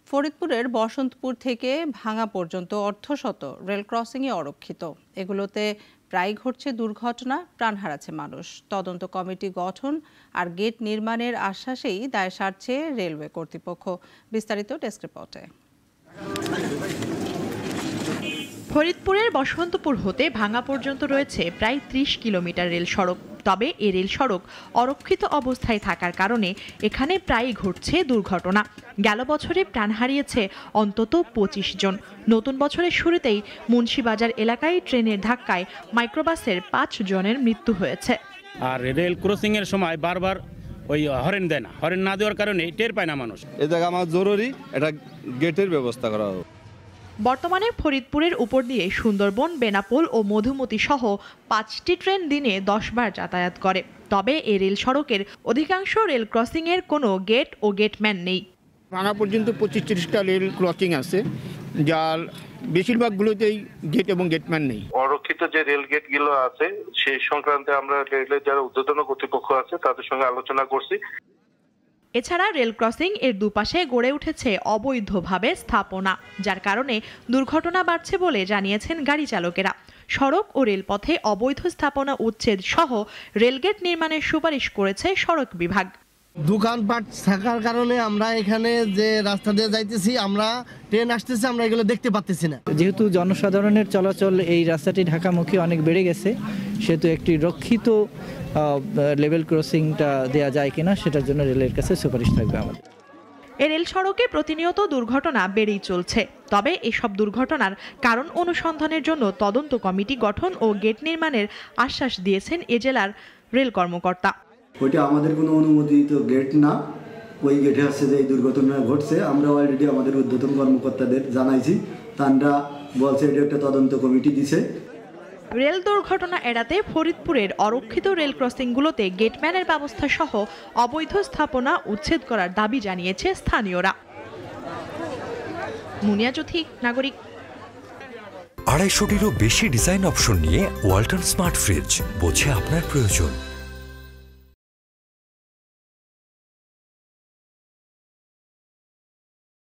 ফরিদপুরের বসন্তপুর থেকে ভাঙা পর্যন্ত অর্ধশত রেল ক্রসিংয়ে অরক্ষিত। এগুলোতে প্রায় ঘটছে দুর্ঘটনা, প্রাণ হারাচ্ছে মানুষ। তদন্ত কমিটি গঠন আর গেট নির্মাণের আশ্বাসেই দায় সারছে রেলওয়ে কর্তৃপক্ষ। বিস্তারিত ডেস্ক রিপোর্টে। ফরিদপুরের বসন্তপুর হতে ভাঙা পর্যন্ত রয়েছে প্রায় ৩০ কিলোমিটার রেল সড়ক। তবে এ রেল সড়ক অরক্ষিত অবস্থায় থাকার কারণে এখানে প্রায়ই ঘটছে দুর্ঘটনা। গেল বছরে প্রাণ হারিয়েছে অন্তত ২৫ জন। নতুন বছরের শুরুতেই মুন্সিবাজার এলাকায় ট্রেনের ধাক্কায় মাইক্রোবাসের ৫ জনের মৃত্যু হয়েছে। আর রেল ক্রসিং এর সময় বারবার ওই হরেন দেয় না, হরেন না দেওয়ার কারণে টের পায় না মানুষ। এই জায়গা আমার জরুরি এটা গেটের ব্যবস্থা করা হবে। বর্তমানে ফরিদপুরের উপর দিয়ে সুন্দরবন, বেনাপোল ও মধুমতি সহ ৫টি ট্রেন দিনে ১০ বার যাতায়াত করে। তবে এই রেল সড়কের অধিকাংশ রেল ক্রসিং এর কোনো গেট ও গেটম্যান নেই। ভাঙা পর্যন্ত ২৫-৩০টা রেল ক্রসিং আছে, যার বেশিরভাগগুলোতেই গেট এবং গেটম্যান নেই। অরক্ষিত যে রেল গেটগুলো আছে সেই সংক্রান্তে আমরা রেলের যারা ঊর্ধ্বতন কর্তৃপক্ষ আছে তাদের সঙ্গে আলোচনা করছি। এছাড়া রেল ক্রসিং এর দুপাশে গড়ে উঠেছে অবৈধভাবে স্থাপনা, যার কারণে দুর্ঘটনা বাড়ছে বলে জানিয়েছেন গাড়ি চালকেরা। সড়ক ও রেলপথে অবৈধ স্থাপনা উচ্ছেদ সহ রেলগেট নির্মাণের সুপারিশ করেছে সড়ক বিভাগ। দোকানপাট থাকার কারণে আমরা এখানে যে রাস্তা দিয়ে যাইতেছি, আমরা ট্রেন আসতেছে, আমরা এগুলো দেখতে পাচ্ছি না। যেহেতু জনসাধারণের চলাচল এই রাস্তাটি ঢাকামুখী অনেক বেড়ে গেছে, সেহেতু একটি রক্ষিত লেভেল ক্রসিংটা দেওয়া যায় কিনা সেটার জন্য রেলের কাছে সুপারিশ থাকবে আমাদের। এ রেল সড়কে প্রতিনিয়ত দুর্ঘটনা বেড়েই চলছে। তবে এসব দুর্ঘটনার কারণ অনুসন্ধানের জন্য তদন্ত কমিটি গঠন ও গেট নির্মাণের আশ্বাস দিয়েছেন এ জেলার রেল কর্মকর্তা। ওইটা আমাদের কোনো অনুমোদিত গেট না, ওই গেটে আছে যে এই দুর্ঘটনা ঘটছে। আমরা অলরেডি আমাদের ঊর্ধ্বতন কর্মকর্তাদের জানাইছি, তারা বলছে এটা একটা তদন্ত কমিটি দিছে। রেল দুর্ঘটনা এড়াতে ফরিদপুরের অরক্ষিত রেল ক্রসিংগুলোতে গেটম্যানের ব্যবস্থা সহ অবৈধ স্থাপনা উচ্ছেদ করার দাবি জানিয়েছে স্থানীয়রা। মুনিয়া চৌধুরী, নাগরিক। ২৫০টিরও বেশি ডিজাইন অপশন নিয়ে ওয়ালটন স্মার্ট ফ্রিজ, বোঝে আপনার প্রয়োজন।